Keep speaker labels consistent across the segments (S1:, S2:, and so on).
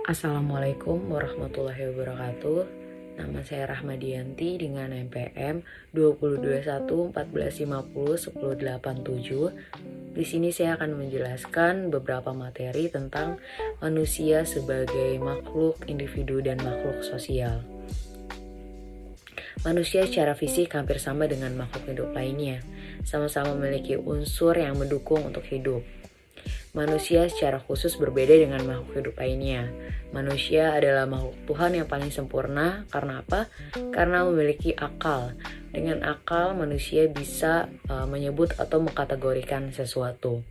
S1: Assalamualaikum warahmatullahi wabarakatuh. Nama saya Rahmadianti dengan NPM 2021 1450 1087. Di sini saya akan menjelaskan beberapa materi tentang manusia sebagai makhluk individu dan makhluk sosial. Manusia secara fisik hampir sama dengan makhluk hidup lainnya, sama-sama memiliki unsur yang mendukung untuk hidup. Manusia secara khusus berbeda dengan makhluk hidup lainnya. Manusia adalah makhluk Tuhan yang paling sempurna. Karena apa? Karena memiliki akal. Dengan akal, manusia bisa menyebut atau mengkategorikan sesuatu.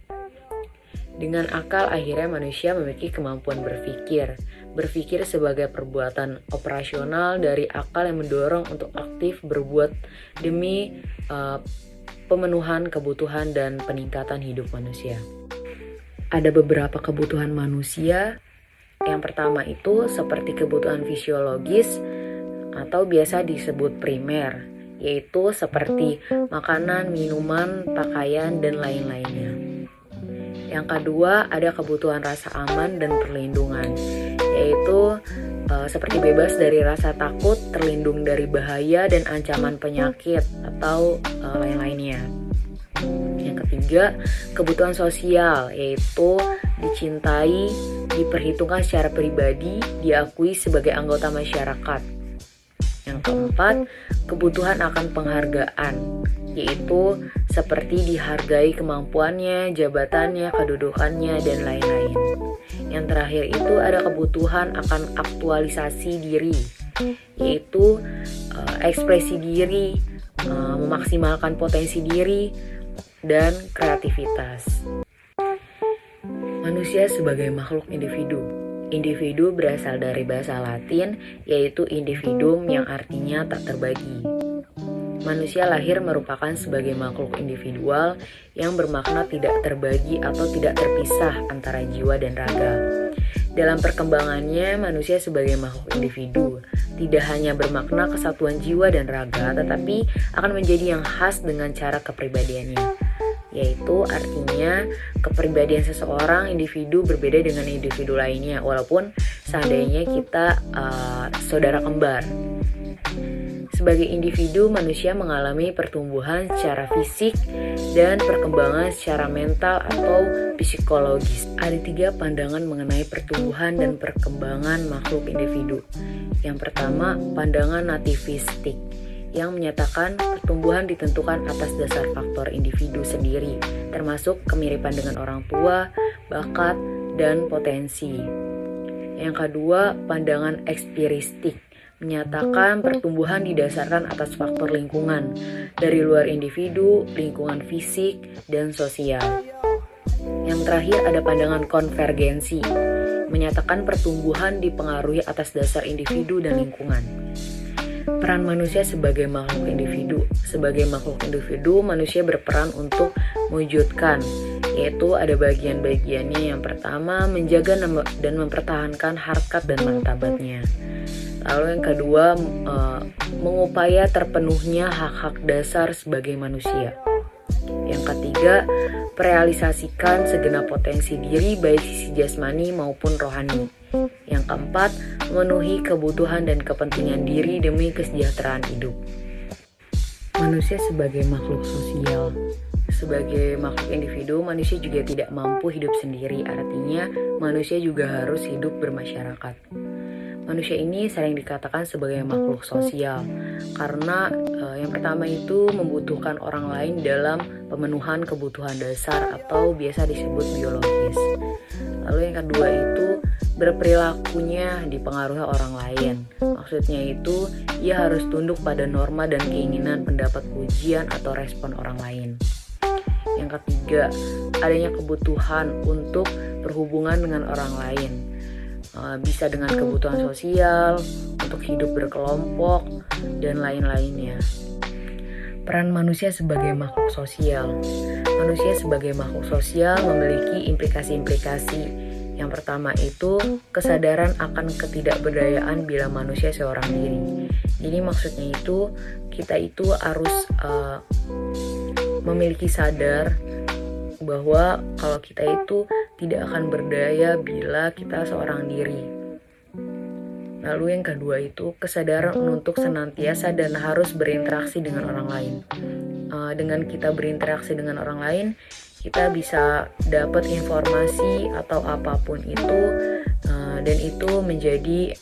S1: Dengan akal, akhirnya manusia memiliki kemampuan berpikir. Berpikir sebagai perbuatan operasional dari akal yang mendorong untuk aktif berbuat demi pemenuhan kebutuhan dan peningkatan hidup manusia. Ada beberapa kebutuhan manusia. Yang pertama itu seperti kebutuhan fisiologis atau biasa disebut primer, yaitu seperti makanan, minuman, pakaian, dan lain-lainnya. Yang kedua ada kebutuhan rasa aman dan perlindungan, yaitu seperti bebas dari rasa takut, terlindung dari bahaya dan ancaman penyakit atau lain-lainnya. Yang ketiga, kebutuhan sosial, yaitu dicintai, diperhitungkan secara pribadi, diakui sebagai anggota masyarakat. Yang keempat, kebutuhan akan penghargaan, yaitu seperti dihargai kemampuannya, jabatannya, kedudukannya, dan lain-lain. Yang terakhir itu ada kebutuhan akan aktualisasi diri, yaitu ekspresi diri, memaksimalkan potensi diri, dan kreativitas. Manusia sebagai makhluk individu. Individu berasal dari bahasa Latin, yaitu individuum yang artinya tak terbagi. Manusia lahir merupakan sebagai makhluk individual yang bermakna tidak terbagi atau tidak terpisah antara jiwa dan raga. Dalam perkembangannya, manusia sebagai makhluk individu tidak hanya bermakna kesatuan jiwa dan raga, tetapi akan menjadi yang khas dengan cara kepribadiannya. Yaitu artinya kepribadian seseorang individu berbeda dengan individu lainnya, walaupun seandainya kita saudara kembar. Sebagai individu, manusia mengalami pertumbuhan secara fisik dan perkembangan secara mental atau psikologis. Ada 3 pandangan mengenai pertumbuhan dan perkembangan makhluk individu. Yang pertama, pandangan nativistik, yang menyatakan pertumbuhan ditentukan atas dasar faktor individu sendiri, termasuk kemiripan dengan orang tua, bakat, dan potensi. Yang kedua, pandangan ekspiristik, menyatakan pertumbuhan didasarkan atas faktor lingkungan, dari luar individu, lingkungan fisik, dan sosial. Yang terakhir ada pandangan konvergensi, menyatakan pertumbuhan dipengaruhi atas dasar individu dan lingkungan. Peran manusia sebagai makhluk individu. Sebagai makhluk individu, manusia berperan untuk mewujudkan, yaitu ada bagian-bagiannya. Yang pertama, menjaga dan mempertahankan harkat dan martabatnya. Lalu yang kedua, mengupaya terpenuhnya hak-hak dasar sebagai manusia. Yang ketiga, merealisasikan segenap potensi diri baik sisi jasmani maupun rohani. Yang keempat, memenuhi kebutuhan dan kepentingan diri demi kesejahteraan hidup. Manusia sebagai makhluk sosial. Sebagai makhluk individu, manusia juga tidak mampu hidup sendiri. Artinya, manusia juga harus hidup bermasyarakat. Manusia ini sering dikatakan sebagai makhluk sosial karena yang pertama itu membutuhkan orang lain dalam pemenuhan kebutuhan dasar atau biasa disebut biologis. Lalu yang kedua itu berperilakunya dipengaruhi orang lain. Maksudnya itu ia harus tunduk pada norma dan keinginan, pendapat, pujian atau respon orang lain. Yang ketiga, adanya kebutuhan untuk berhubungan dengan orang lain. Bisa dengan kebutuhan sosial, untuk hidup berkelompok, dan lain-lainnya. Peran manusia sebagai makhluk sosial. Manusia sebagai makhluk sosial memiliki implikasi-implikasi. Yang pertama itu kesadaran akan ketidakberdayaan bila manusia seorang diri. Jadi maksudnya itu kita itu harus memiliki sadar bahwa kalau kita itu tidak akan berdaya bila kita seorang diri. Lalu yang kedua itu kesadaran untuk senantiasa dan harus berinteraksi dengan orang lain. Dengan kita berinteraksi dengan orang lain, kita bisa dapat informasi atau apapun itu, dan itu menjadi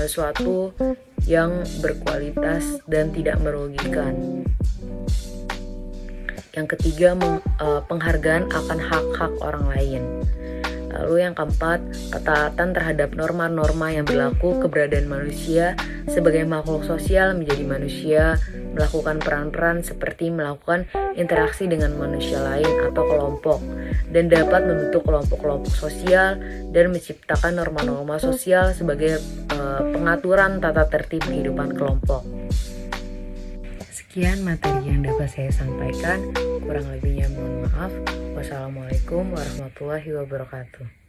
S1: suatu yang berkualitas dan tidak merugikan. Yang ketiga, penghargaan akan hak-hak orang lain. Lalu yang keempat, ketaatan terhadap norma-norma yang berlaku. Keberadaan manusia sebagai makhluk sosial menjadi manusia melakukan peran-peran seperti melakukan interaksi dengan manusia lain atau kelompok, dan dapat membentuk kelompok-kelompok sosial dan menciptakan norma-norma sosial sebagai pengaturan tata tertib kehidupan kelompok. Sekian materi yang dapat saya sampaikan, kurang lebihnya mohon maaf. Wassalamualaikum warahmatullahi wabarakatuh.